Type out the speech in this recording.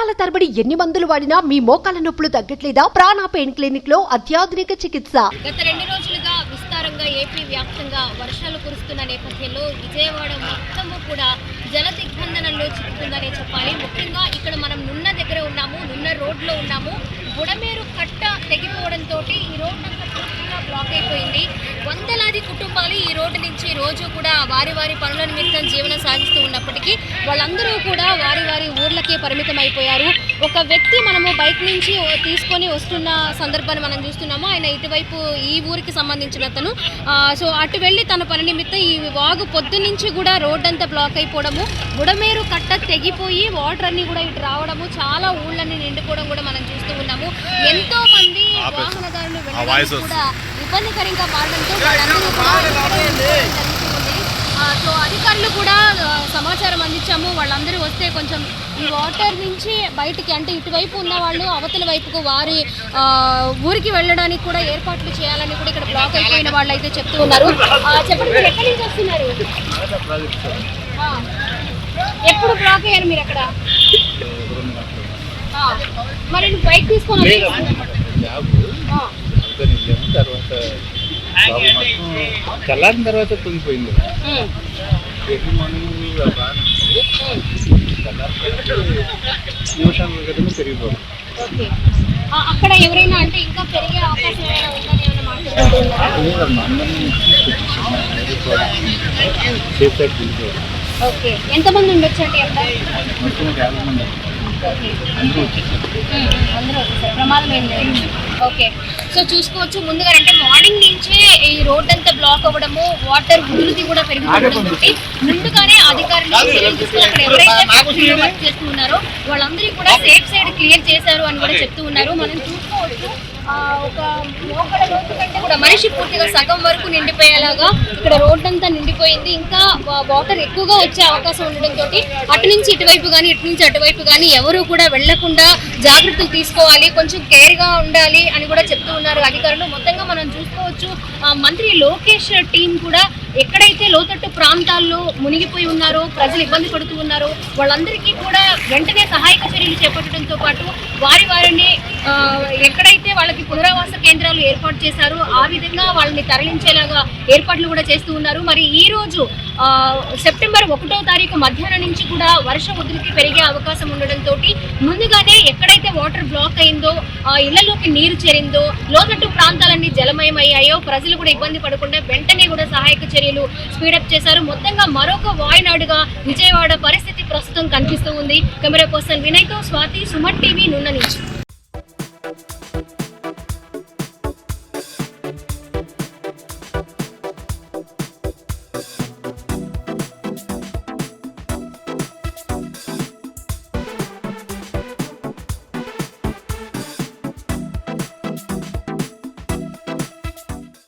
నెలల తరబడి ఎన్ని మందులు వాడినా మీ మోకాల నొప్పులు తగ్గట్లేదా? ప్రాణ పెయిన్ క్లినిక్ లో అత్యాధునిక చికిత్స. గత 2 రోజులుగా విస్తారంగా ఏపీ వ్యాప్తంగా వర్షాలు కురుస్తున్న నేపథ్యంలో విజయవాడ మొత్తము కూడా జల దిగ్బంధనంలో చిక్కుతుందనే చెప్పాలి. ముఖ్యంగా ఇక్కడ మనం నున్న దగ్గర ఉన్నాము, నున్న రోడ్లో ఉన్నాము. బుడమేరు కట్ట తెగిపోవడంతో ఈ రోడ్డు అంతా పూర్తిగా బ్లాక్ అయిపోయింది. వందలాది కుటుంబాలు ఈ రోడ్డు నుంచి రోజు కూడా వారి వారి పనుల నిమిత్తం జీవనం సాగిస్తూ ఉన్నప్పటికీ వాళ్ళందరూ కూడా వారి వారి ఊర్లకే పరిమితం అయిపోయారు. ఒక వ్యక్తి మనము బైక్ నుంచి తీసుకొని వస్తున్న సందర్భాన్ని మనం చూస్తున్నాము. ఆయన ఇటువైపు ఈ ఊరికి సంబంధించిన అతను. సో అటు వెళ్ళి తన పని నిమిత్తం ఈ వాగు పొద్దు నుంచి కూడా రోడ్ అంతా బ్లాక్ అయిపోవడము, బుడమేరు కట్ట తెగిపోయి వాటర్ అన్ని కూడా ఇటు రావడము, చాలా ఊళ్ళన్నీ నిండిపోవడం కూడా మనం చూస్తూ ఉన్నాము. ఎంతో మంది వాహనదారులు వెళ్ళడానికి కూడా ఇబ్బందికరంగా మారడంతో వాళ్ళందరూ సో అధికారులు కూడా సమాచారం అందించాము. వాళ్ళందరూ వస్తే కొంచెం ఈ వాటర్ నుంచి బయటికి, అంటే ఇటువైపు ఉన్న వాళ్ళు అవతల వైపుకు వారి ఊరికి వెళ్ళడానికి కూడా ఏర్పాట్లు చేయాలని కూడా ఇక్కడ బ్లాక్ అయిపోయిన వాళ్ళు అయితే చెప్తూ ఉన్నారు. చెప్పండి, మీరు ఎక్కడి నుంచి వస్తున్నారు? ఎప్పుడు బ్లాక్ అయ్యారు మీరు అక్కడ? మరి బైక్ తీసుకొని చల్లారిన తర్వాత కుంగిపోయింది. పెరిగిపోయింది. అక్కడ ఎవరైనా అంటే ఇంకా పెరిగే అవకాశం ఏమైనా ఓకే, ఎంతమంది ఉండొచ్చు అండి అక్కడ? అందరూ వచ్చేసారు, ప్రమాదం ఏం లేదు. ఓకే, సో చూసుకోవచ్చు ముందుగా అంటే మార్నింగ్ నుంచే ఈ రోడ్ అంతా బ్లాక్ అవ్వడము, వాటర్ ఉధృతి కూడా పెరిగిపోవడం బట్టి ముందుగానే అధికారులు అక్కడ ఎవరైతే వర్క్ చేస్తూ ఉన్నారో వాళ్ళందరికీ కూడా సేఫ్ సైడ్ క్లియర్ చేశారు అని కూడా చెప్తూ ఉన్నారు. మనం చూసుకోవచ్చు ఒక మోకడ లోతు కంటే కూడా మనిషి పూర్తిగా సగం వరకు నిండిపోయేలాగా ఇక్కడ రోడ్ అంతా నిండిపోయింది. ఇంకా వాటర్ ఎక్కువగా వచ్చే అవకాశం ఉండడంతో అటు నుంచి ఇటువైపు కానీ ఇటు నుంచి అటువైపు కానీ ఎవరు కూడా వెళ్లకుండా జాగ్రత్తలు తీసుకోవాలి, కొంచెం కేర్గా ఉండాలి అని కూడా చెప్తూ ఉన్నారు అధికారులు. మొత్తంగా మనం చూసుకోవచ్చు మంత్రి లోకేష్ టీం కూడా ఎక్కడైతే లోతట్టు ప్రాంతాల్లో మునిగిపోయి ఉన్నారో, ప్రజలు ఇబ్బంది పడుతూ ఉన్నారో వాళ్ళందరికీ కూడా వెంటనే సహాయక చర్యలు చేపట్టడంతో పాటు వారిని ఎక్కడైతే వాళ్ళకి పునరావాస కేంద్రాలు ఏర్పాటు చేశారో ఆ విధంగా వాళ్ళని తరలించేలాగా ఏర్పాట్లు కూడా చేస్తూ ఉన్నారు. మరి ఈ రోజు సెప్టెంబర్ 1వ తారీఖు మధ్యాహ్నం నుంచి కూడా వర్ష ఉధృతి పెరిగే అవకాశం ఉండడంతో ముందుగానే ఎక్కడైతే వాటర్ బ్లాక్ అయిందో, ఇళ్లలోకి నీరు చేరిందో, లోతట్టు ప్రాంతాలన్నీ జలమయమయ్యాయో ప్రజలు కూడా ఇబ్బంది పడకుండా వెంటనే కూడా సహాయక చర్యలు స్పీడప్ చేశారు. మొత్తంగా మరొక వాయనాడుగా విజయవాడ పరిస్థితి ప్రస్తుతం కనిపిస్తూ ఉంది. కెమెరా పర్సన్ వినయ్తో స్వాతి, సుమన్ టీవీ, నున్న నుంచి.